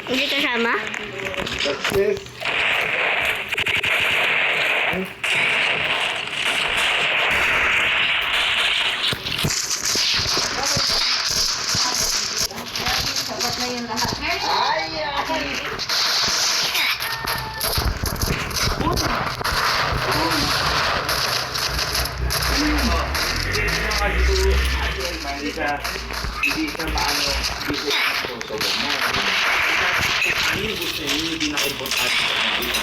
Hindi kasama? That's this. Sapat na yun lahat. Ay! Hindi siya maano, hindi siya sobrang mo. Ano gusto niyo, hindi na importante dito.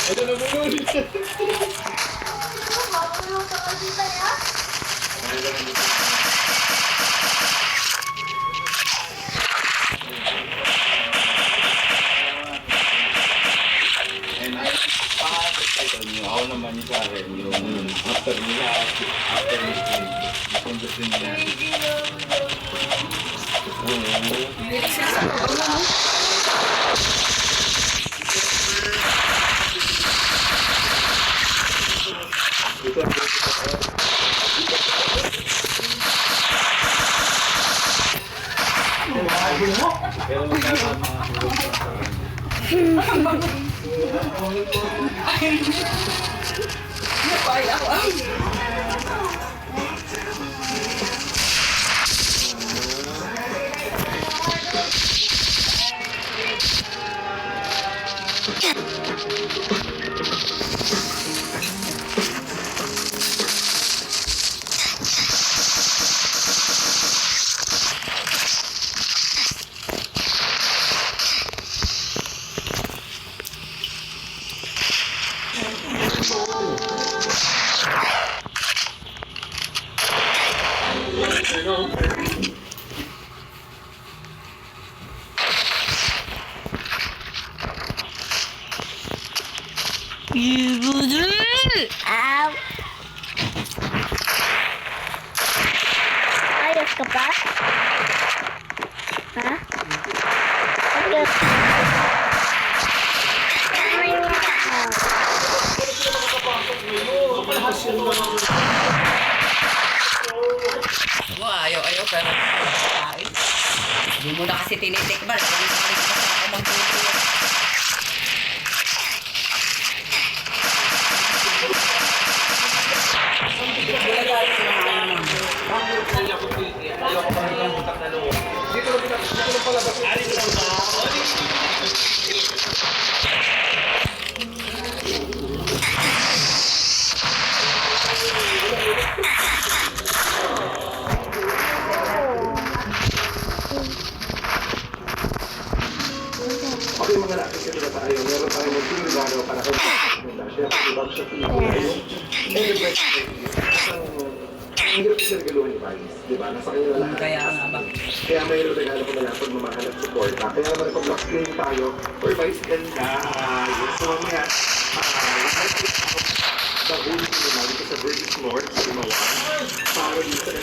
Ito na mo nun! Ako naman yung sa akin, yung after nila, after nila, kung gusto nila. Pero magkakama Ow! Ayos ka pa? Ha? Ayos. Ayaw pero hindi mo na kasi tinitikman. Hindi mo kasi ako magtutulog. Okay, mga natin kasi tayo. Meron tayo mag-pinagano para kung siya pag-ibang siya pinagano. Ang hirap siya regaluhan ni Vice, di ba? Nasa kanya na lahat. Kaya nga ba? Kaya mayroon regalo ko na lang pag mamahal at support. Kaya naman pag lock screen tayo for Vice ganda. So mamaya, bahuli ko naman dito sa British North, sa Imawan. Para dito sa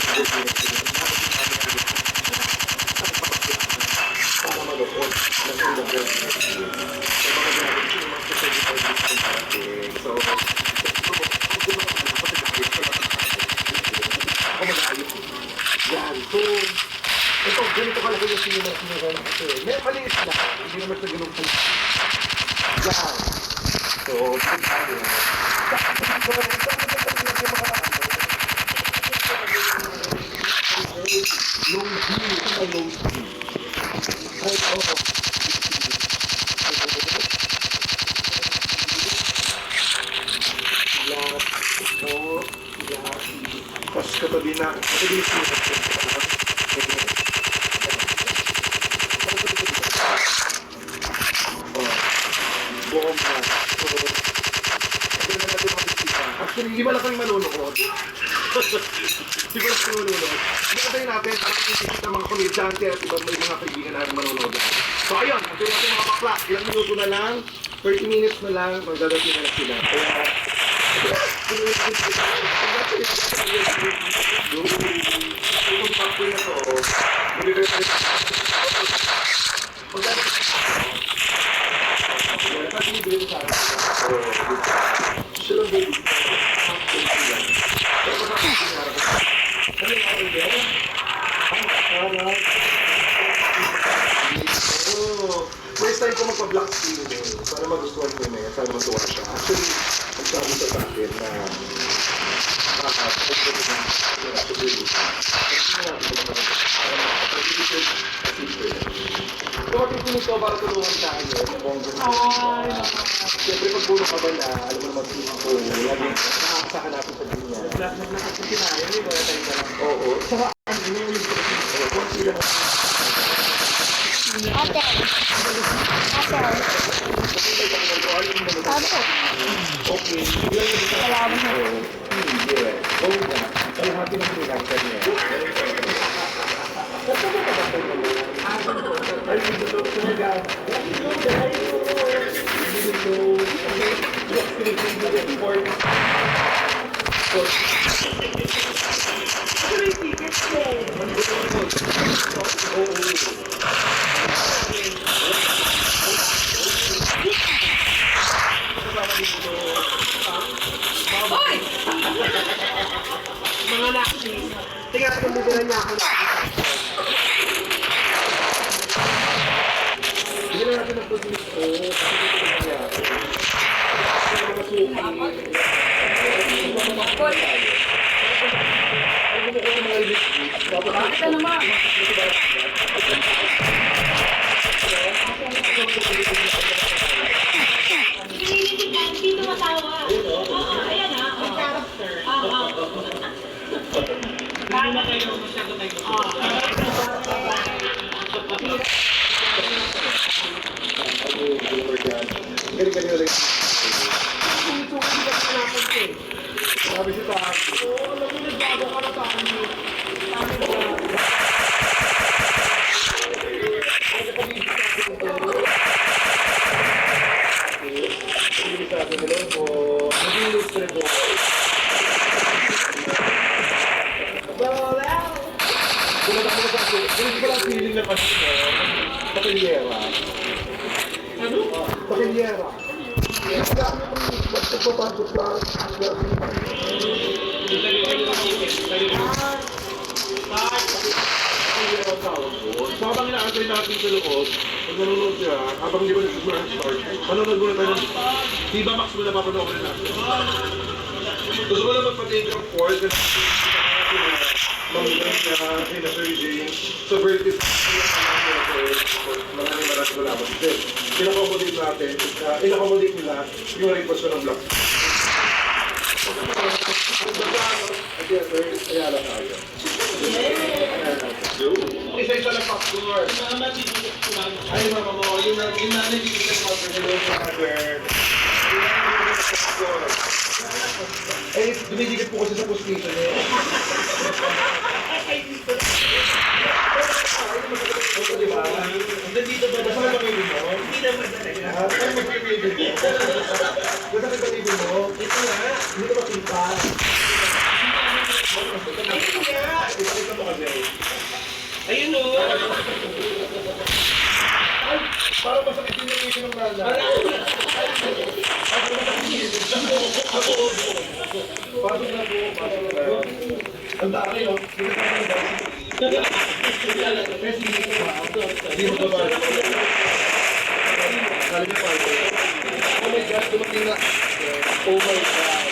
para mag-upon ng the British North. So mga gamit ko naman sa British So, yan. So, ito, ganito kalaki yung sinunod kasi. May maliit na. Hindi naman sa ganun po. Yan. So, tayo. Low G. Ito low G. Right off. Last. So, last. Tapos katabi na, katabi na siya. Bomba. Actually, hindi ba lang kami manonood? Hindi ba lang kami manonood? Hindi natin, ang inisip ng mga komedyante at ibang may mga kaibigan natin manonood. So ayun, ito natin mga bakla. Ilang minuto na lang, 30 minutes na lang, magdadating na sila. Kaya, itong pakto na to, magdadating silang baby. First time ko magpa-black screen eh. Sana magustuhan ko yun eh. Sana matuwa siya. Actually, nagsabi sa akin na tumating ko nito para tulungan tayo. Siyempre pag puno ka ba na, alam mo naman ko, lagi nakakasaka natin sa dunya. Nakakasinayan eh, wala tayo na lang. Oo. Saka ano yung konti lang. Ate. Okay. Ilang yung isa? Wala mo siya. Hindi. Oo ka. Kalahati ng pinagkan niya. Saan ba ka ba ito? Ay, dito. Sumagal. Hoy! Mga laki. Tingnan ko muna niya ako. Hindi na natin na-produce ko. Bakit naman? Hindi tumatawa. Ayan ha. Ang character. Kaya na kayo masyado kayo. Galing-galing ulit. Sabi si Taak, alam mo, nagbago ka na sa akin. Feeling na kasi ko, pakilyera. Ano? Pakilyera. Nagpapasok lang. So habang inaantay natin sa loob, pag nanonood siya, habang hindi ba nag-start, manonood muna tayo ng Viva Max muna papanood na natin. Gusto ko na magpa-take ang force na mamulang niya, kay na Sir James, sa Vertis, maraming salamat. Inakomodate natin, inakomodate nila yung request ko ng block. Ayala tayo. Isa-isa lang popcorn. Ay, mama mo, yung nagiging sa popcorn. Eh, dumidikit po kasi sa postation eh. Diba? Nandito ba? Basta ka pamilin mo? Hindi naman talaga. Saan magpipilin mo? Basta ka pamilin mo? Ito nga. Hindi ka makita. Ipakita mo kasi. Ayun o. Ay, parang masakit din yung issue ng nana. Pasok na po. Ang dami o. Hindi mo ba? Sabi ko, oh my God, dumating na. Oh my God.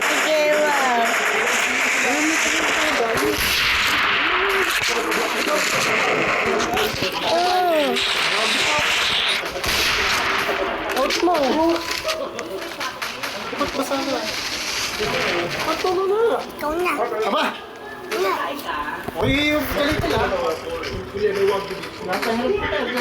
Sige, wow. Oh. Out mo. basa na. Patulo na. Ikaw na. Aba! Wala. Uy, yung galit nila. Kuya, may wag din. Nasa harap ka.